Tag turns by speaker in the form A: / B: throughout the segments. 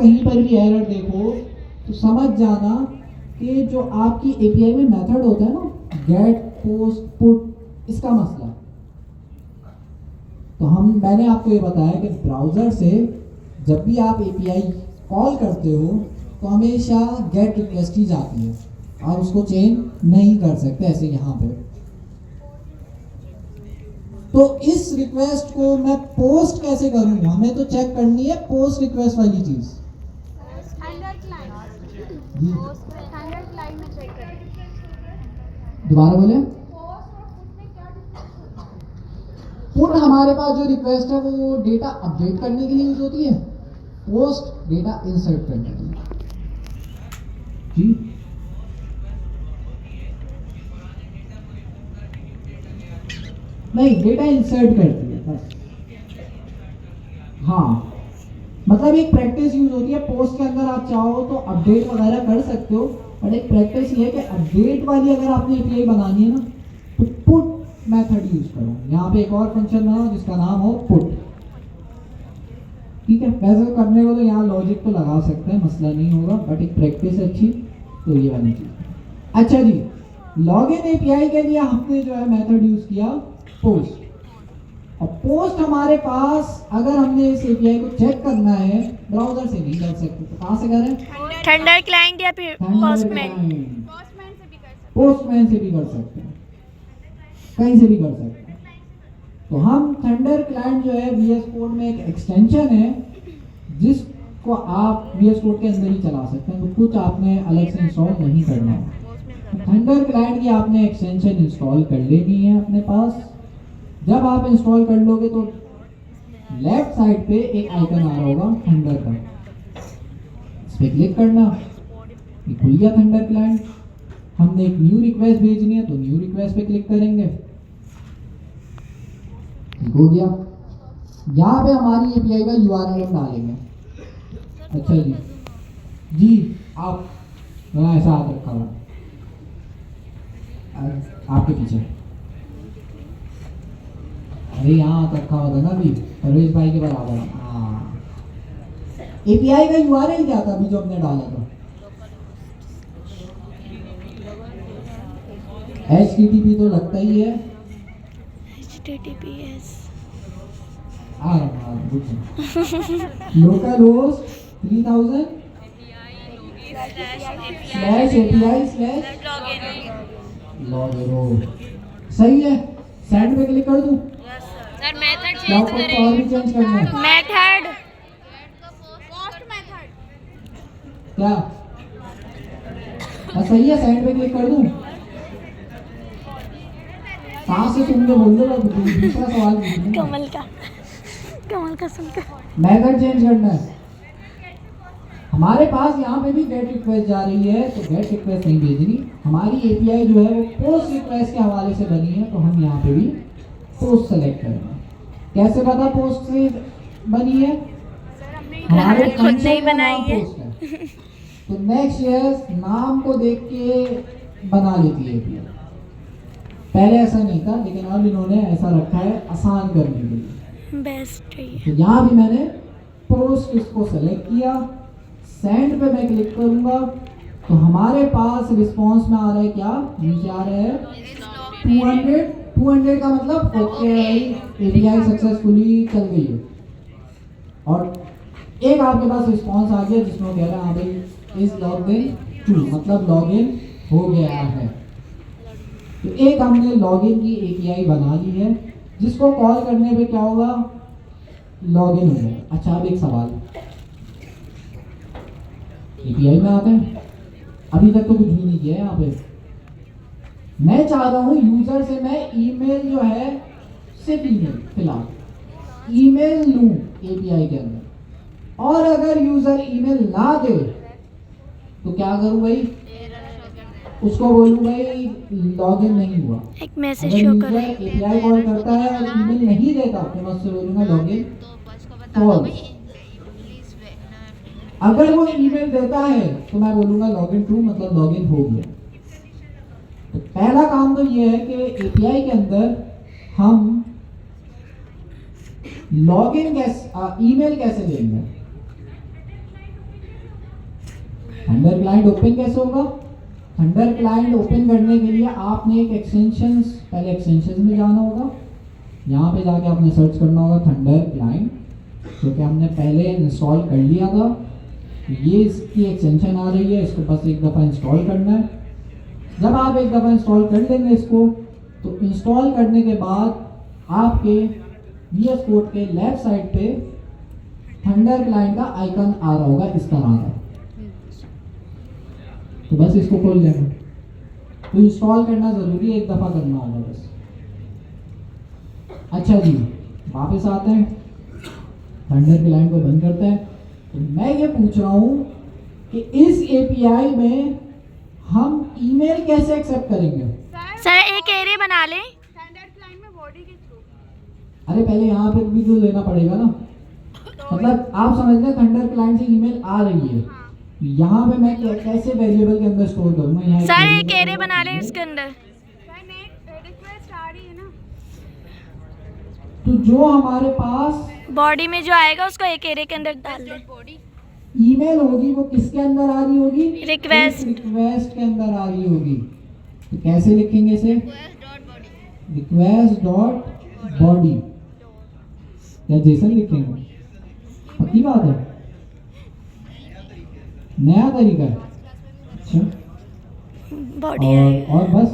A: कहीं पर भी एरर देखो तो समझ जाना कि जो आपकी एपीआई में मेथड होता है ना, गेट, पोस्ट, पुट, इसका मसला। तो मैंने आपको ये बताया कि ब्राउज़र से जब भी आप एपीआई कॉल करते हो तो हमेशा गेट रिक्वेस्ट ही जाती है, आप उसको चेंज नहीं कर सकते ऐसे यहाँ पे। तो इस रिक्वेस्ट को मैं पोस्ट कैसे करूँगा, हमें तो चेक करनी है पोस्ट रिक्वेस्ट वाली चीज़। दोबारा बोले। पुट हमारे पास जो रिक्वेस्ट है वो डेटा अपडेट करने के लिए यूज होती है, पोस्ट डेटा इंसर्ट करने के लिए। जी नहीं, डेटा इंसर्ट करती है बस। हाँ, मतलब एक प्रैक्टिस यूज होती है। पोस्ट के अंदर आप चाहो तो अपडेट वगैरह कर सकते हो, बट एक प्रैक्टिस ये है कि अपडेट वाली अगर आपने एपीआई बनानी है ना तो पुट मेथड यूज करो। यहाँ पे एक और फंक्शन बनाओ जिसका नाम हो पुट। ठीक है, वैसे करने को तो यहाँ लॉजिक तो लगा सकते हैं, मसला नहीं होगा, बट एक प्रैक्टिस अच्छी तो ये वाली चीज। अच्छा जी, लॉगिन एपीआई के लिए हमने जो है मेथड यूज किया पोस्ट। और पोस्ट हमारे पास अगर हमने इस एपीआई को चेक करना है ब्राउजर से नहीं कर सकते, तो कहाँ से करें?
B: थंडर क्लाइंट या फिर पोस्टमैन।
A: पोस्टमैन से भी कर सकते हैं, कहीं से भी कर सकते हैं। तो हम थंडर क्लाइंट जो है वीएस कोड में एक एक्सटेंशन है जिसको आप वीएस कोड के अंदर ही चला सकते हैं, तो कुछ आपने अलग से इंस्टॉल नहीं करना है। थंडर क्लाइंट की आपने एक्सटेंशन इंस्टॉल कर लेनी है अपने पास। जब आप इंस्टॉल कर लोगे तो लेफ्ट साइड पे एक आइकन आ रहा होगा थंडर का, इस पे क्लिक करना, ये खुल गया थंडर क्लाइंट। हमने एक न्यू रिक्वेस्ट भेजनी है तो न्यू रिक्वेस्ट पे क्लिक करेंगे, हो गया। यहाँ पे हमारी एपीआई का यूआरएल हम डालेंगे। अच्छा जी, आप ऐसा हाथ रखा हुआ आपके पीछे, अरे यहाँ रखा हुआ था ना अभी परवेश भाई के बराबर। हाँ, एपीआई का यूआरएल क्या था अभी जो हमने डाला था? HTTP तो लगता ही है,
B: HTTPS
A: लोकल होस्ट 3000 /API/login। सही है, सेंड पे क्लिक कर दूं?
B: सर मेथड
A: क्या
B: चेंज
A: आपको और भी चेंज करना है?
B: मेथड
A: क्या सही है, सेंड पे क्लिक कर दूं? कहाँ से तुमने बोल दो, दूसरा सवाल पूछूंगा।
B: कमल का सुनकर
A: मेथड चेंज करना है हमारे पास। यहाँ पे भी गेट रिक्वेस्ट जा रही है तो गेट रिक्वेस्ट नहीं भेजनी, हमारी एपीआई जो है वो पोस्ट रिक्वेस्ट के हवाले से बनी है, तो हम यहाँ पे भी पोस्ट सेलेक्ट करेंगे। कैसे पता पोस्ट से बनी है? हमारे
B: खुद नहीं बनाई है।
A: पोस्ट है तो नेक्स्ट ईयर नाम को देख के बना लेती है एपीआई। पहले ऐसा नहीं था, लेकिन अब इन्होंने ऐसा रखा है आसान करने के लिए।
B: बेस्ट है।
A: तो यहाँ भी मैंने पोस्ट इसको सेलेक्ट किया, सेंड पे मैं क्लिक करूंगा तो हमारे पास रिस्पांस में आ रहा है क्या? नीचे आ रहा है 200 का मतलब ओके एपीआई सक्सेसफुली चल गई है। और एक आपके पास रिस्पांस आ गया जिसमें कह रहा है हाँ भाई इज लॉग्ड इन टू, मतलब लॉगिन हो गया है। तो एक हमने लॉगिन की एपीआई बना ली है जिसको कॉल करने पे क्या होगा? लॉगिन हो गया। अच्छा, अब एक सवाल, एपीआई में आते हैं, अभी तक तो कुछ भी नहीं किया है यहाँ पे। मैं चाह रहा हूँ यूजर से मैं ईमेल जो है, सिर्फ ईमेल, फिलहाल ईमेल लूँ एपीआई के अंदर, और अगर यूजर ईमेल ना दे तो क्या करूँ भाई? उसको बोलूँ भाई लॉगिन नहीं हुआ।
B: एक मैसेज शो करो।
A: एपीआई कॉल करता है और ईमेल नहीं देता तो मैं उससे बोलूँगा लॉगिन फॉल्स। अगर वो ईमेल देता है तो मैं बोलूँगा लॉगिन टू, मतलब लॉगिन हो गया। तो पहला काम तो ये है कि एपीआई के अंदर हम लॉगिन कैसे, ईमेल कैसे देंगे? थंडर क्लाइंट ओपन कैसे होगा? थंडर क्लाइंट ओपन करने के लिए आपने एक एक्सटेंशंस, पहले एक्सटेंशंस में जाना होगा, यहाँ पे जाके आपने सर्च करना होगा थंडर क्लाइंट, क्योंकि हमने पहले इंस्टॉल कर लिया था। ये इसकी एक्सटेंशन आ रही है, इसको बस एक दफ़ा इंस्टॉल करना है। जब आप एक दफ़ा इंस्टॉल कर लेंगे इसको, तो इंस्टॉल करने के बाद आपके VS कोड के लेफ्ट साइड पे थंडर क्लाइंट का आइकन आ रहा होगा इस तरह का। तो बस इसको खोल लेना। तो इंस्टॉल करना ज़रूरी है, एक दफ़ा करना होगा बस। अच्छा जी, वापस आते हैं, थंडर क्लाइंट को बंद करते हैं। तो मैं ये पूछ रहा हूँ कि इस API में हम ईमेल कैसे एक्सेप्ट करेंगे?
B: सर एक एरे बना लें।
C: थंडर क्लाइंट में बॉडी के थ्रू।
A: अरे पहले यहाँ पे भी तो लेना पड़ेगा ना, मतलब आप समझ लें थंडर क्लाइंट से ईमेल आ रही है, यहाँ पे मैं कैसे वेरिएबल के अंदर स्टोर करूँगा? यहाँ
B: सर एक एरे बना लें इसके अंदर।
C: सर नेक्स्ट रिक्वेस्ट आ रही है ना,
A: तो जो हमारे पास
B: बॉडी में जो आएगा उसको एक एरे के अंदर डाल दें।
C: बॉडी
A: ईमेल होगी वो किसके अंदर आ रही होगी?
B: रिक्वेस्ट।
A: रिक्वेस्ट के अंदर आ रही होगी। तो कैसे लिखेंगे इसे? रिक्वेस्ट डॉट बॉडी या जेसन लिखेंगे? पक्की बात है, नया तरीका है। अच्छा,
B: बॉडी आएगा।
A: और बस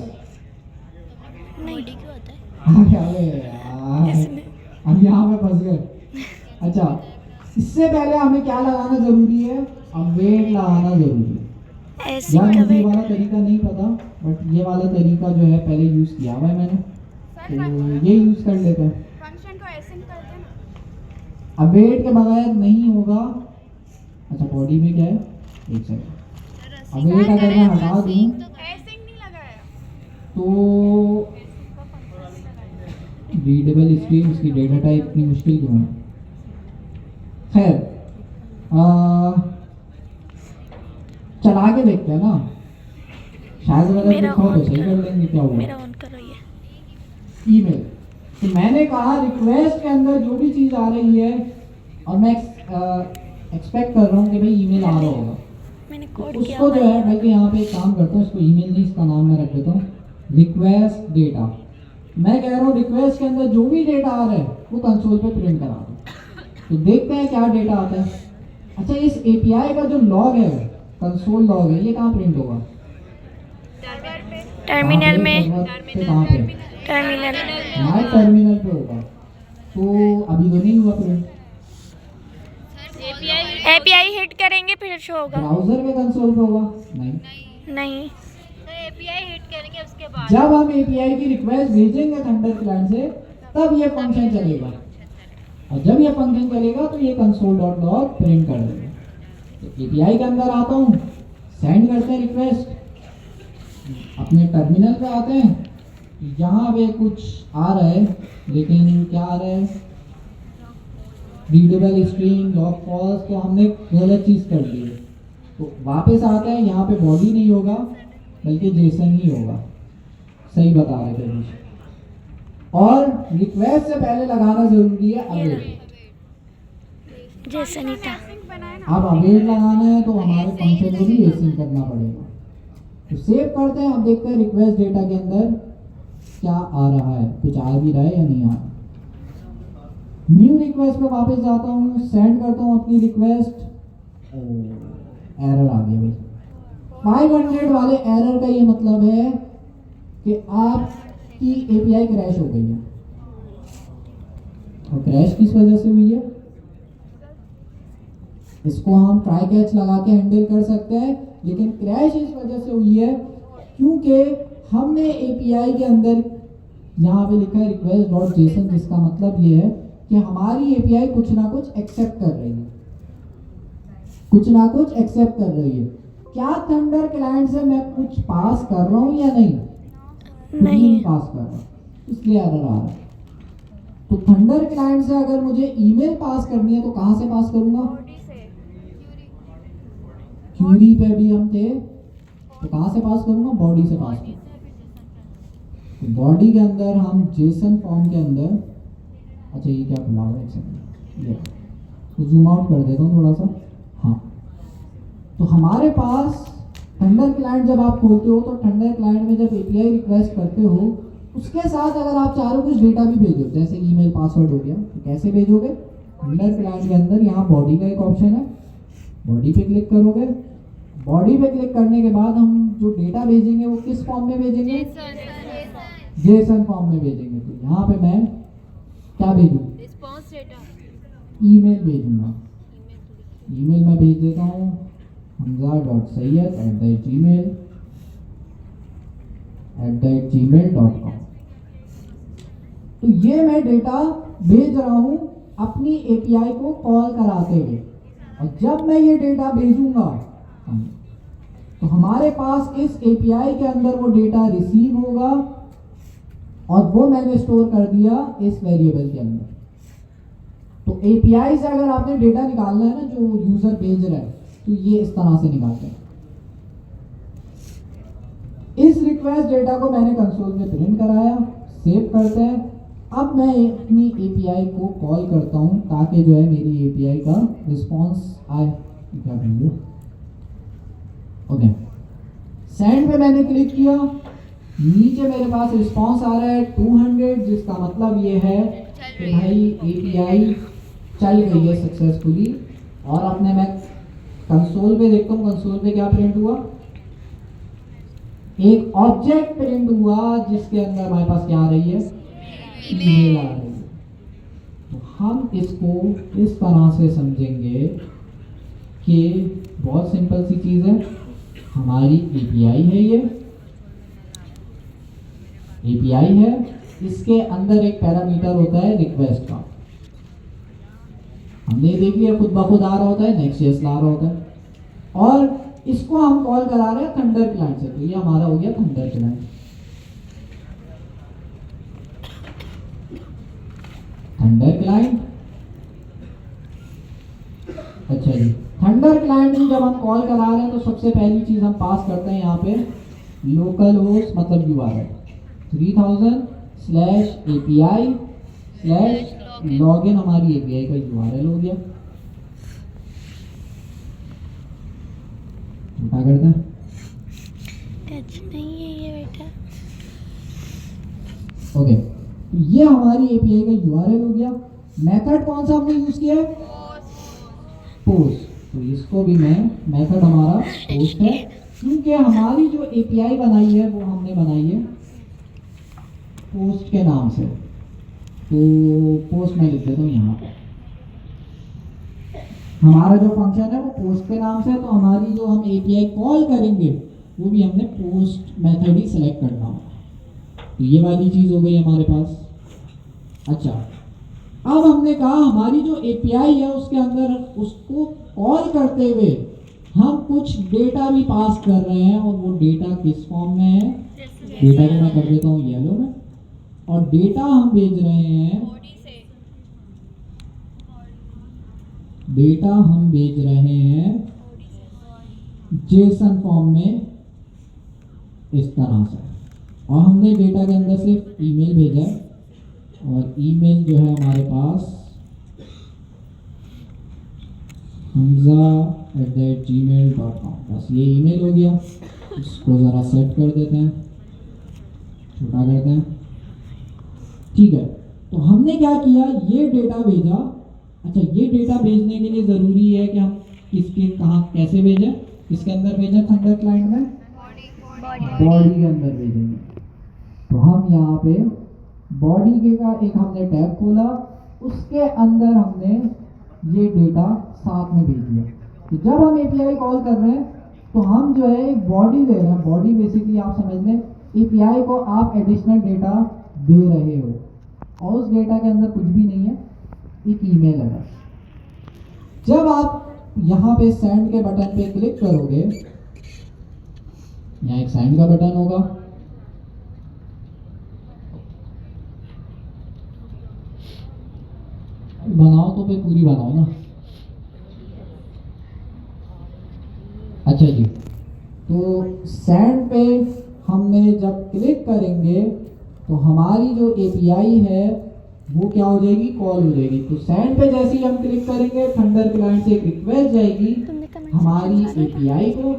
B: नहीं क्यों होता है
A: अरे यार,
B: इसमें।
A: हम यहाँ पे फंस गए। अच्छा, इससे पहले हमें क्या लगाना जरूरी है? अवेट लगाना जरूरी है।
B: ऐसे
A: यार मुझे ये
B: कवर।
A: वाला तरीका नहीं पता, बट ये वाला तरीका जो है पहले यूज किया हुआ है मैंने, तो ये यूज कर लेते हैं।
C: फंक्शन को ऐसे करते हैं ना।
A: अवेट के बगैर नहीं होगा। अच्छा, बॉडी में क्या है? एक सेकंड, अवेट अगर मैं हटा दूं
C: ऐसे नहीं लगाया।
A: तो रीडेबल स्ट्रीम, इसकी डेटा टाइप इतनी मुश्किल क्यों है? खैर, चला के देखते हैं ना, शायद अगर
B: मेरा
A: लिखा हो तो
B: ऑन
A: सही कर लेंगे। क्या हुआ?
B: मेरा ऑन करो ये।
A: ईमेल। तो मैंने कहा रिक्वेस्ट के अंदर जो भी चीज़ आ रही है, और मैं एक्सपेक्ट कर रहा हूँ कि भाई ईमेल आ रहा होगा,
B: मैंने
A: तो
B: कोड किया
A: उसको जो
B: हुआ
A: है, बल्कि यहाँ पे एक काम करता हूँ, इसको ईमेल नहीं, इसका नाम मैं रख देता हूँ रिक्वेस्ट डेटा। मैं कह रहा हूँ रिक्वेस्ट के अंदर जो भी डेटा आ रहा है वो कंसोल पे प्रिंट करा दो। तो देखते हैं क्या डेटा आता है। अच्छा, इस API का जो लॉग है, कंसोल लॉग है, ये कहाँ प्रिंट होगा?
B: टर्मिनल में।
A: कहाँ पे?
B: टर्मिनल।
A: यहाँ टर्मिनल पे होगा। तो अभी तो नहीं हुआ प्रिंट।
B: API हिट करेंगे फिर शो होगा।
A: ब्राउजर में कंसोल पे होगा? नहीं।
B: नहीं
C: API हिट करेंगे उसके बाद।
A: जब हम API की रिक्वेस्ट भेजेंगे थंडर क्लाइंट से, तब ये फंक्शन चलेगा, और जब ये फंक्शन चलेगा तो ये कंसोल डॉट लॉग प्रिंट कर देगा। तो API के अंदर आता हूँ, सेंड करते हैं रिक्वेस्ट, अपने टर्मिनल पे आते हैं, यहाँ पे कुछ आ रहा है, लेकिन क्या आ रहा है? रीडेबल स्ट्रिंग लॉग फॉल्स, तो हमने गलत चीज़ कर दी है। तो वापस आते हैं, यहाँ पे बॉडी नहीं होगा बल्कि जेसन ही होगा। सही बता रहे थे मुझे। और रिक्वेस्ट से पहले लगाना जरूरी है अवेट।
B: जैसा नहीं था।
C: बनाए ना।
A: अब अवेट लगाना है तो हमारे फंक्शन को भी एसिंक करना पड़ेगा। तो सेव करते हैं, अब देखते हैं रिक्वेस्ट डेटा के अंदर क्या आ रहा है, कुछ आ भी रहा है या नहीं आ रहा। न्यू रिक्वेस्ट पे वापस जाता हूँ, सेंड करता हूँ अपनी रिक्वेस्ट, एरर आ गया भाई। 500 वाले एरर का ये मतलब है कि आपकी API क्रैश हो गई है। और क्रैश किस वजह से हुई है? इसको हम ट्राई कैच लगा के हैंडल कर सकते हैं, लेकिन क्रैश इस वजह से हुई है क्योंकि हमने API के अंदर यहाँ पे लिखा है रिक्वेस्ट डॉट जेसन, जिसका मतलब ये है कि हमारी API कुछ ना कुछ एक्सेप्ट कर रही है, कुछ ना कुछ एक्सेप्ट कर रही है। क्या थंडर क्लाइंट से मैं कुछ पास कर रहा हूँ या नहीं?
B: नहीं
A: पास कर रहा हूँ, इसलिए एरर आ रहा है। तो थंडर क्लाइंट से अगर मुझे ईमेल पास करनी है तो कहाँ से पास करूँगा?
C: बॉडी से
A: क्यूरी पे भी हम थे, तो कहाँ से पास करूँगा? बॉडी से पास करूँगा। तो बॉडी के अंदर हम जेसन फॉर्म के अंदर, अच्छा ये क्या खुला हुआ है, एक सेकंड, ये तो जूम आउट कर देता हूँ थोड़ा सा। हाँ, तो हमारे पास थंडर क्लाइंट जब आप खोलते हो तो थंडर क्लाइंट में जब एपीआई रिक्वेस्ट करते हो उसके साथ अगर आप चाहो कुछ डेटा भी भेजो, जैसे ईमेल पासवर्ड हो गया, तो कैसे भेजोगे? थंडर क्लाइंट के अंदर यहाँ बॉडी का एक ऑप्शन है, बॉडी पे क्लिक करोगे। बॉडी पे क्लिक करने के बाद हम जो डेटा भेजेंगे वो किस फॉर्म में भेजेंगे? जेसन फॉर्म में भेजेंगे। तो यहाँ पे मैं क्या भेजूँ?
C: रिस्पांस डेटा,
A: ईमेल भेजूंगा। ईमेल में भेज देता हूँ hamza.sayyed@gmail.com। तो ये मैं डेटा भेज रहा हूँ अपनी एपीआई को कॉल कराते हुए, और जब मैं ये डेटा भेजूंगा तो हमारे पास इस एपीआई के अंदर वो डेटा रिसीव होगा और वो मैंने स्टोर कर दिया इस वेरिएबल के अंदर। तो एपीआई से अगर आपने डेटा निकालना है ना जो यूजर भेज रहा है, तो ये इस तरह से निकालते हैं। इस रिक्वेस्ट डेटा को मैंने कंसोल में प्रिंट कराया, सेव करते हैं। अब मैं अपनी एपीआई को कॉल करता हूं ताकि जो है मेरी एपीआई का रिस्पांस आए। क्या करेंगे? ओके, सेंड पे मैंने क्लिक किया, नीचे मेरे पास रिस्पांस आ रहा है 200, जिसका मतलब ये है कि भाई एपीआई चल गई है सक्सेसफुली। और अपने मैं कंसोल पे देखता हूँ, कंसोल पे क्या प्रिंट हुआ? एक ऑब्जेक्ट प्रिंट हुआ जिसके अंदर हमारे पास क्या आ रही है? ईमेल आ रही है। तो हम इसको इस तरह से समझेंगे कि बहुत सिंपल सी चीज़ है, हमारी एपीआई है, ये एपीआई है, इसके अंदर एक पैरामीटर होता है रिक्वेस्ट का। हमने देख लिया खुद ब खुद आ रहा होता है, नेक्स्ट.js ला रहा होता है, और इसको हम कॉल करा रहे हैं थंडर क्लाइंट से। तो ये हमारा हो गया थंडर क्लाइंट। थंडर क्लाइंट, अच्छा जी, थंडर क्लाइंट में जब हम कॉल करा रहे हैं तो सबसे पहली चीज हम पास करते हैं यहाँ पे लोकल होस्ट मतलब URL 3000/API/login हमारी एपीआई का URL हो गया। क्या करते हैं?
B: टच नहीं है ये बेटा।
A: ओके, तो ये हमारी एपीआई का URL हो गया। मेथड कौन सा हमने यूज किया है? पोस्ट। तो इसको भी मैं, मेथड हमारा पोस्ट है, क्योंकि हमारी जो एपीआई बनाई है वो हमने बनाई है पोस्ट के नाम से। तो पोस्ट में लिख देता हूँ यहाँ पे, हमारा जो फंक्शन है वो पोस्ट के नाम से है। तो हमारी जो हम एपीआई कॉल करेंगे वो भी हमने पोस्ट मेथड ही सेलेक्ट करना होगा। तो ये वाली चीज़ हो गई हमारे पास। अच्छा, अब हमने कहा हमारी जो एपीआई है उसके अंदर उसको कॉल करते हुए हम कुछ डेटा भी पास कर रहे हैं, और वो डेटा किस फॉर्म में है? डेटा को मैं कर देता हूँ येलो में, और डेटा हम भेज रहे हैं, डेटा हम भेज रहे हैं जेसन फॉर्म में इस तरह से। और हमने डेटा के अंदर सिर्फ ईमेल भेजा है, और ईमेल जो है हमारे पास hamza@gmail.com, बस ये ईमेल हो गया। इसको ज़रा सेट कर देते हैं, छोटा करते हैं, ठीक है। तो हमने क्या किया, ये डेटा भेजा। अच्छा, ये डेटा भेजने के लिए ज़रूरी है कि हम किसके कहाँ कैसे भेजें? किसके अंदर भेजें? थंडर क्लाइंट में बॉडी के अंदर भेजेंगे। तो हम यहाँ पे बॉडी के का एक हमने टैब खोला, उसके अंदर हमने ये डेटा साथ में भेज दिया। तो जब हम एपीआई कॉल कर रहे हैं तो हम जो है एक बॉडी दे रहे हैं। बॉडी बेसिकली आप समझ लें एपीआई को आप एडिशनल डेटा दे रहे हो, और उस डेटा के अंदर कुछ भी नहीं है, एक ईमेल है बस। जब आप यहाँ पे सेंड के बटन पे क्लिक करोगे, यहाँ एक सेंड का बटन होगा, बनाओ तो पे पूरी बनाओ ना। अच्छा जी, तो सेंड पे हमने जब क्लिक करेंगे तो हमारी जो एपीआई है वो क्या हो जाएगी? कॉल हो जाएगी। तो सेंड पे जैसे ही हम क्लिक करेंगे थंडर क्लाइंट से एक रिक्वेस्ट जाएगी
B: तुमने कमेंट
A: हमारी एपीआई को,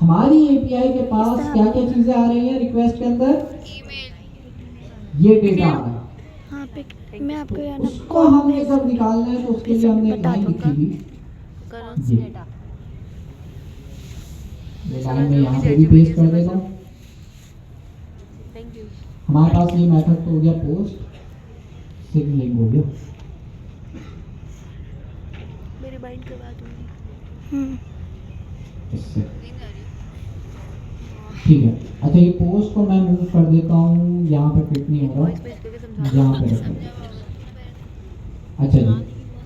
A: हमारी एपीआई के पास क्या क्या चीजें आ रही हैं रिक्वेस्ट के अंदर, ये डेटा आ रहा है।
B: हाँ पे मैं आपको यहाँ
A: उसको हमने जब निकालना है तो उसके लिए हमने एक लाइन लिखी थी, ये लाइन में यहाँ पे भी पेस्ट कर देता हूँ। हमारे पास ये मेथड तो हो गया पोस्ट सिग्नलिंग हो गया,
D: मेरी बाइंड करवा दूंगी।
A: इससे ठीक है। अच्छा ये पोस्ट को मैं मूव कर देता हूँ, यहाँ पे फिट नहीं हो रहा, यहाँ पे रख देता हूँ। अच्छा जी,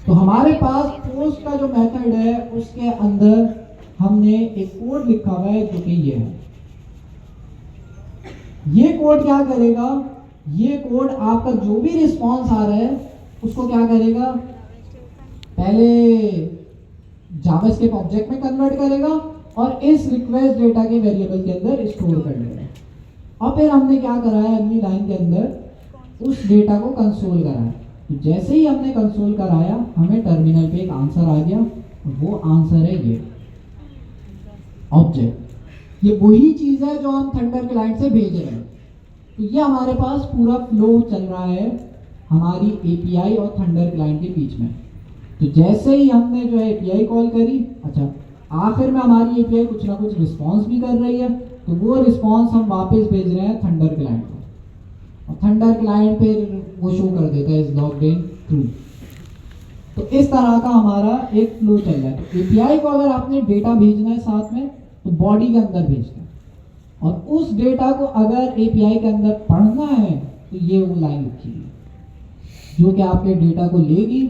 A: तो हमारे पास पोस्ट का जो मेथड है उसके अंदर हमने एक कोड लिखा हुआ है जो कि ये है। ये कोड क्या करेगा, ये कोड आपका जो भी रिस्पॉन्स आ रहा है उसको क्या करेगा, पहले जावास्क्रिप्ट ऑब्जेक्ट में कन्वर्ट करेगा और इस रिक्वेस्ट डेटा के वेरिएबल के अंदर स्टोर कर लेगा। और फिर हमने क्या करा है, अगली लाइन के अंदर उस डेटा को कंसोल कराया। तो जैसे ही हमने कंसोल कराया हमें टर्मिनल पे एक आंसर आ गया, वो आंसर है ये ऑब्जेक्ट। ये वही चीज है जो हम थंडर क्लाइंट से भेज रहे हैं। तो ये हमारे पास पूरा फ्लो चल रहा है हमारी एपीआई और थंडर क्लाइंट के बीच में। तो जैसे ही हमने जो है एपीआई कॉल करी, अच्छा आखिर में हमारी एपीआई कुछ ना कुछ रिस्पॉन्स भी कर रही है, तो वो रिस्पॉन्स हम वापस भेज रहे हैं थंडर क्लाइंट को, और थंडर क्लाइंट फिर वो शो कर देता है इज लॉग्ड इन ट्रू। तो इस तरह का हमारा एक फ्लो चल रहा है। तो एपीआई को अगर आपने डेटा भेजना है साथ में तो बॉडी के अंदर भेजना है, और उस डेटा को अगर एपीआई के अंदर पढ़ना है तो ये वो लाइन लिखी है जो कि आपके डेटा को लेगी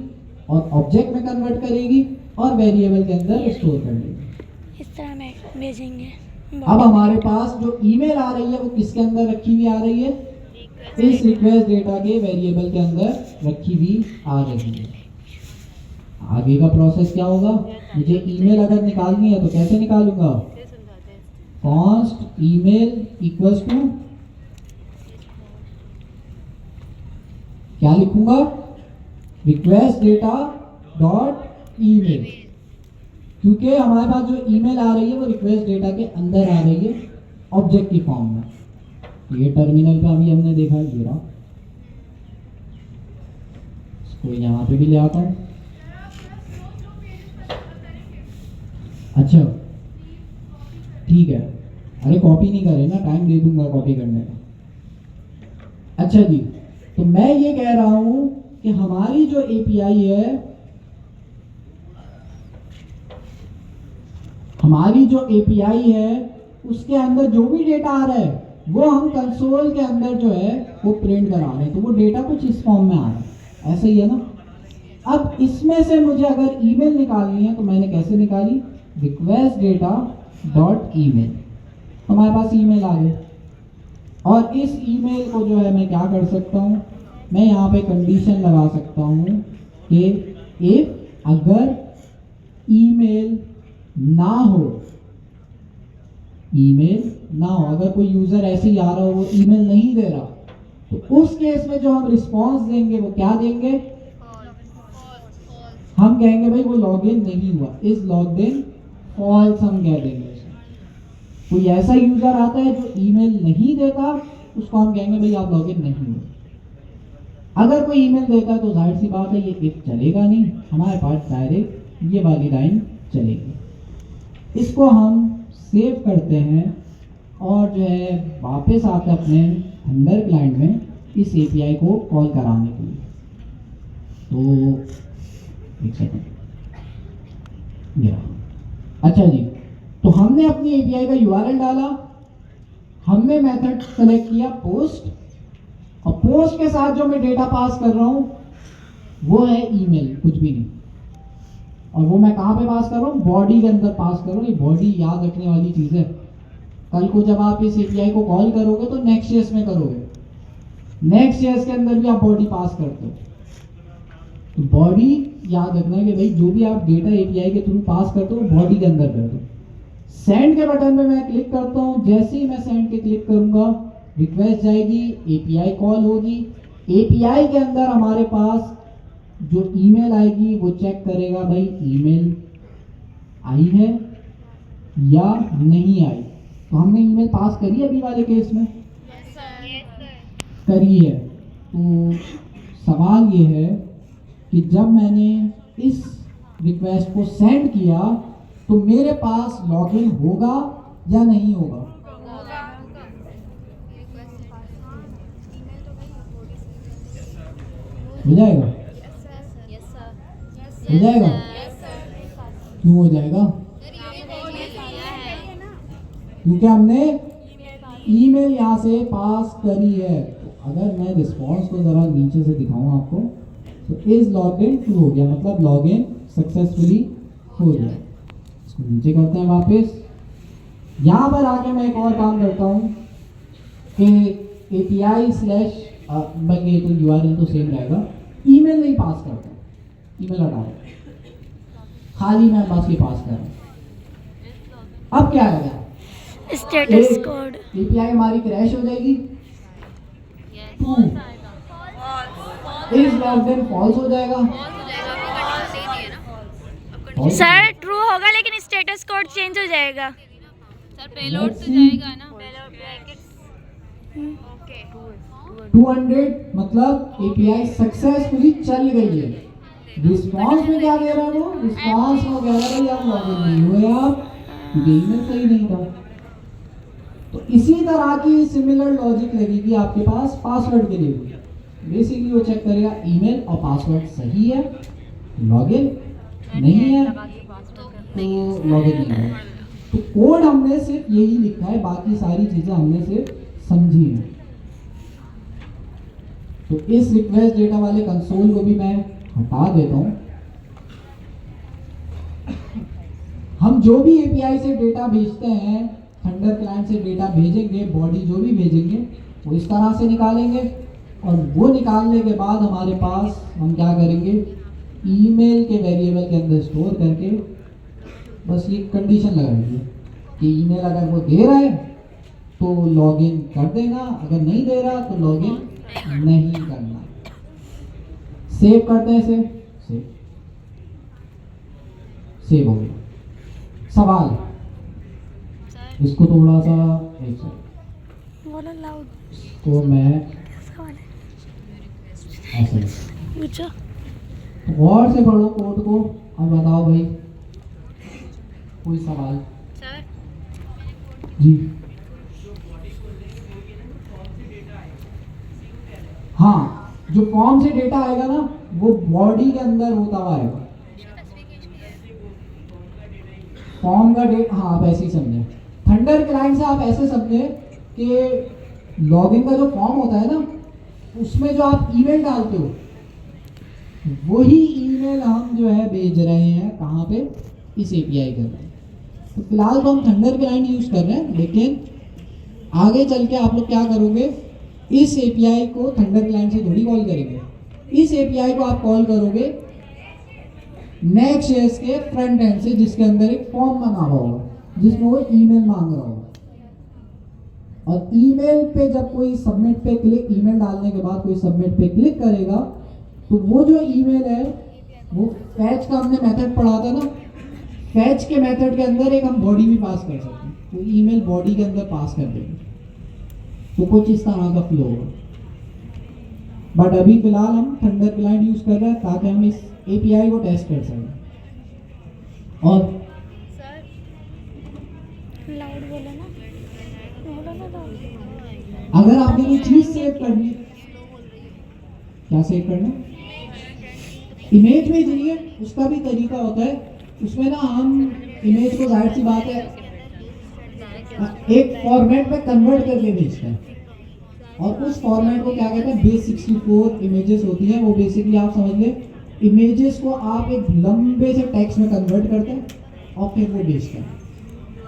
A: और ऑब्जेक्ट में कन्वर्ट करेगी और वेरिएबल के अंदर स्टोर कर लेगी।
B: इस तरह में भेजेंगे।
A: अब हमारे पास जो ईमेल आ रही है वो किसके अंदर रखी हुई आ रही है, इस रिक्वेस्ट डेटा के वेरिएबल के अंदर रखी हुई आ रही है। आगे का प्रोसेस क्या होगा, मुझे ईमेल अगर निकालनी है तो कैसे निकालूंगा, कॉन्स्ट ईमेल इक्वल्स टू क्या लिखूंगा, रिक्वेस्ट डेटा डॉट ईमेल, क्योंकि हमारे पास जो ईमेल आ रही है वो रिक्वेस्ट डेटा के अंदर आ रही है ऑब्जेक्ट की फॉर्म में। तो ये टर्मिनल पे अभी हमने देखा है, ये रहा, इसको यहाँ पे भी ले आता हूँ। अच्छा ठीक है, अरे कॉपी नहीं करे ना, टाइम दे दूंगा कॉपी करने का। अच्छा जी, तो मैं ये कह रहा हूं कि हमारी जो एपीआई है, हमारी जो एपीआई है उसके अंदर जो भी डेटा आ रहा है वो हम कंसोल के अंदर जो है वो प्रिंट करा रहे हैं। तो वो डेटा कुछ इस फॉर्म में आ रहा है, ऐसे ही है ना। अब इसमें से मुझे अगर ईमेल निकालनी है तो मैंने कैसे निकाली, रिक्वेस्ट डेटा डॉट ईमेल, तो हमारे पास ईमेल आ गए। और इस ईमेल को जो है मैं क्या कर सकता हूँ, मैं यहाँ पे कंडीशन लगा सकता हूँ कि इफ अगर ईमेल ना हो, ईमेल ना हो, अगर कोई यूजर ऐसे ही आ रहा हो वो ईमेल नहीं दे रहा, तो उस केस में जो हम रिस्पॉन्स देंगे वो क्या देंगे, हम कहेंगे भाई वो लॉगिन नहीं हुआ, इज लॉग्ड इन फॉल्स हम कह देंगे। कोई ऐसा यूजर आता है जो ईमेल नहीं देता, उसको हम कहेंगे भाई आप लॉगिन नहीं हुए। अगर कोई ईमेल देता है तो जाहिर सी बात है ये इफ चलेगा नहीं, हमारे पास डायरेक्ट ये वाली लाइन चलेगी। इसको हम सेव करते हैं और जो है वापस आते हैं अपने थंडर क्लाइंट में इस एपीआई को कॉल कराने के लिए। तो एक सेकंड, अच्छा जी, तो हमने अपनी एपीआई का यूआरएल डाला, हमने मेथड सेलेक्ट किया पोस्ट, और पोस्ट के साथ जो मैं डेटा पास कर रहा हूं वो है ईमेल, कुछ भी नहीं। और वो मैं कहां पे पास कर रहा हूं, बॉडी के अंदर पास कर रहा हूं। ये बॉडी याद रखने वाली चीज है, कल को जब आप इस एपीआई को कॉल करोगे तो नेक्स्ट.जेएस में करोगे, नेक्स्ट.जेएस के अंदर भी आप बॉडी पास करते हो। तो बॉडी याद रखना है कि भाई जो भी आप डेटा एपीआई के थ्रू पास करते हो बॉडी के अंदर कर दो। सेंड के बटन पे मैं क्लिक करता हूं, जैसे ही मैं सेंड के क्लिक करूंगा रिक्वेस्ट जाएगी, एपीआई कॉल होगी। एपीआई के अंदर हमारे पास जो ईमेल आएगी वो चेक करेगा भाई ईमेल आई है या नहीं आई। तो हमने ईमेल पास करी है अभी वाले केस में, करी है। तो सवाल ये है कि जब मैंने इस रिक्वेस्ट को सेंड किया तो मेरे पास लॉगिन होगा या नहीं होगा? हो जाएगा? हो जाएगा? क्यों हो जाएगा? क्योंकि हमने ईमेल यहाँ से पास करी है। तो अगर मैं रिस्पॉन्स को ज़रा नीचे से दिखाऊं आपको, तो इज लॉगिन टू हो गया, मतलब लॉगिन सक्सेसफुली हो गया। इसको नीचे करते हैं वापस। यहाँ पर आके मैं एक और काम करता हूँ कि API/ बल्कि ये तो URL तो सेम रहेगा, ईमेल नहीं पास करता, ईमेल हटा दो, खाली मैं बस ये पास कर रहा हूँ। अब क्या आएगा?
B: Status code.
A: API हमारी क्रैश हो जाएगी, ट्रू इज लॉगिन फॉल्स हो जाएगा। False
B: सर ट्रू होगा लेकिन स्टेटस कोड चेंज हो जाएगा।
C: सर पेलोड तो जाएगा ना, पेलोड ब्रैकेट्स। ओके
A: 200 मतलब API सक्सेसफुली चल गई है। रिस्पॉन्स में क्या दे रहा है वो? रिस्पॉन्स में कह रहा है आप लॉगिन नहीं हुए, आप ईमेल सही नहीं था। तो इसी तरह की सिमिलर लॉजिक लगेगी आपके पास पासवर्ड के लिए भी। बेसिकली वो चेक करेगा ईमेल और पासवर्ड सही है, लॉगिन नहीं है तो लॉगिन नहीं है। तो कोड हमने सिर्फ यही लिखा है, बाकी सारी चीजें हमने सिर्फ समझी हैं। तो इस रिक्वेस्ट डेटा वाले कंसोल को भी मैं हटा देता हूं। हम जो भी API से डेटा भेजते हैं, थंडर क्लाइंट से डेटा भेजेंगे, बॉडी जो भी भेजेंगे वो इस तरह से निकालेंगे, और वो निकालने के बाद हमारे पास हम क्या करेंगे, ईमेल के वेरिएबल के अंदर स्टोर करके बस ये कंडीशन लगाएंगे कि ईमेल अगर वो दे रहा है तो लॉगिन कर देना, अगर नहीं दे रहा तो लॉगिन नहीं करना। सेव करते हैं इसे, सेव हो गया। सवाल इसको थोड़ा सा एक सेकंड,
B: बोलो लाउड।
A: तो मैं
B: सवाल
A: ऐसे
B: पूछो।
A: गौर से पढ़ो कोड को और बताओ भाई कोई सवाल?
C: सर
A: जी हाँ, जो फॉर्म से डेटा आएगा ना वो बॉडी के अंदर होता हुआ आएगा। फॉर्म का डेटा, हाँ आप ऐसे ही समझे। थंडर क्लाइंट से आप ऐसे समझे कि लॉगिन का जो फॉर्म होता है ना, उसमें जो आप ईमेल डालते हो वही ईमेल हम जो है भेज रहे हैं कहाँ पे, इस API के अंदर। तो फिलहाल तो हम थंडर क्लाइंट यूज कर रहे हैं, लेकिन आगे चल के आप लोग क्या करोगे, इस API को थंडर क्लाइंट से थोड़ी कॉल करेंगे, इस API को आप कॉल करोगे Next.js के फ्रंट एंड से, जिसके अंदर एक फॉर्म बना हुआ होगा जिसमें वो ईमेल मांग रहा होगा। और ईमेल पे जब कोई सबमिट पे क्लिक, ईमेल डालने के बाद कोई सबमिट पे क्लिक करेगा तो वो जो ईमेल है वो फैच का हमने मेथड पढ़ा था ना, फैच के मेथड के अंदर एक हम बॉडी भी पास कर सकते हैं, तो ईमेल बॉडी के अंदर पास कर देंगे। तो कुछ इस तरह का फ्लो होगा। बट अभी फिलहाल हम थंडर क्लाइंट यूज कर रहे हैं ताकि हम इस API को टेस्ट कर सकें। और
C: सर
B: लाउड बोलो ना, बोलो ना लाउड।
A: अगर आपने कोई चीज सेव करनी, क्या सेव करना, इमेज भेजनी है, उसका भी तरीका होता है। उसमें ना हम इमेज को जाहिर सी बात है एक फॉर्मेट में कन्वर्ट करके भेजते हैं, और उस फॉर्मेट को क्या कहते हैं, बेस 64 इमेजेस होती हैं। वो बेसिकली आप समझ लें, इमेजेस को आप एक लंबे से टेक्स्ट में कन्वर्ट करते हैं और फिर वो भेजते हैं।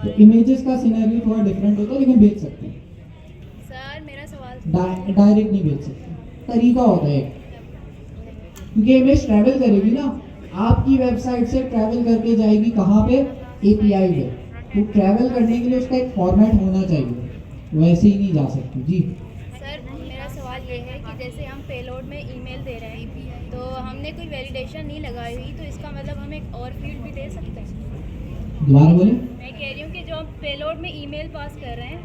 A: तो इमेजेस का सिनेरियो थोड़ा डिफरेंट होता है, लेकिन भेज सकते हैं।
C: सर मेरा सवाल
A: डायरेक्ट नहीं भेज सकते, तरीका होता है। क्योंकि इमेज ट्रैवल करेगी ना, आपकी वेबसाइट से ट्रैवल करके जाएगी कहाँ पे, API पे। तो ट्रैवल करने के लिए उसका एक फॉर्मेट होना चाहिए, वैसे ही नहीं जा सकती। जी
C: सर मेरा सवाल ये है कि जैसे हम पेलोड में ईमेल दे रहे हैं तो हमने कोई वैलिडेशन नहीं लगाई हुई, तो इसका मतलब हम एक और फील्ड भी दे सकते हैं।
A: दोबारा बोले।
C: मैं कह रही हूँ कि पेलोड में ईमेल पास कर रहे हैं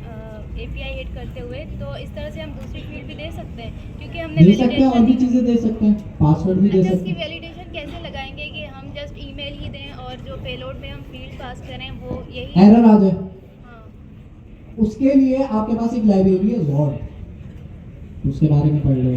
C: एपीआई हिट करते हुए, तो इस तरह से हम दूसरी फील्ड भी दे सकते हैं क्योंकि हमने
A: दे सकते हैं, और भी चीजें दे सकते हैं, पासवर्ड भी दे
C: अच्छा,
A: सकते
C: इसकी
A: हैं।
C: वैलिडेशन कैसे लगाएंगे कि हम जस्ट ईमेल ही दें और जो पेलोड में हम फील्ड पास करें वो यही
A: एरर आ जाए,
C: हाँ
A: उसके लिए आपके पास एक लाइब्रेरी है जॉड, उसके बारे में पढ़ लो,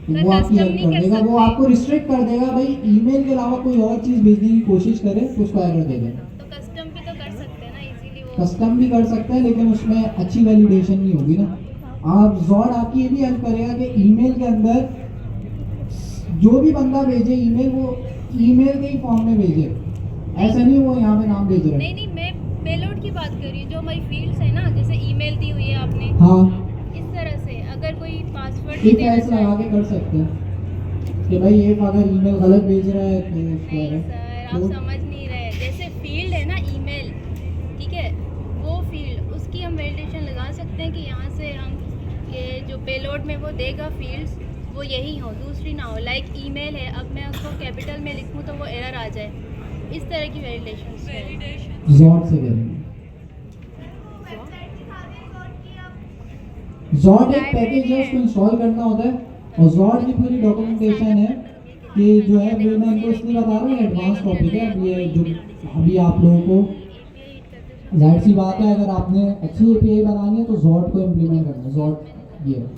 A: तो वो आपकी हेल्प कर देगा। वो आपको रिस्ट्रिक्ट कर देगा, भाई ईमेल के अलावा कोई और चीज भेजने की कोशिश करे तो उसको एरर दे देगा।
C: तो कस्टम भी तो कर सकते हैं ना इजीली वो।
A: कस्टम भी कर सकते हैं, लेकिन उसमें अच्छी वैलिडेशन नहीं होगी ना। आप जॉड आपकी ये भी हेल्प करेगा कि ईमेल के अंदर जो भी बंदा भेजे ईमेल, वो ईमेल के ही फॉर्म में भेजे, ऐसा नहीं वो यहाँ पे नाम भेज रहा
C: नहीं
A: है।
C: नहीं, मैं पेलोड की बात कर रही हूँ, जो हमारी फील्ड्स है ना, जैसे ईमेल दी हुई है आपने,
A: हाँ,
C: इस तरह से अगर कोई पासवर्ड
A: एक ऐसा लगा के कर सकते हैं कि भाई एक अगर ईमेल गलत भेज रहा है तो उसको
C: नहीं
A: error-
C: सर, आप
A: तो
C: समझ नहीं रहे। जैसे फील्ड है ना ईमेल, ठीक है, वो फील्ड उसकी हम वैलिडेशन लगा सकते हैं कि यहाँ से हम ये जो पेलोड में वो देगा फील्ड्स वो यही हो, दूसरी ना हो। लाइक ईमेल है, अब मैं उसको कैपिटल में लिखूँ तो वो एरर आ जाए, इस तरह की वैलिडेशन।
A: जॉड से करेंगे। जॉड एक पैकेज है, उसको इंस्टॉल करना होता है, और जॉड की पूरी डॉक्यूमेंटेशन है कि जो है वो मैं इनको इसलिए बता रहा हूँ, एडवांस टॉपिक है। अब ये जो अभी आप लोगों को जाहिर सी बात है, अगर आपने अच्छी एपीआई बनानी है तो जॉड को इम्प्लीमेंट करना है। जॉड ये है।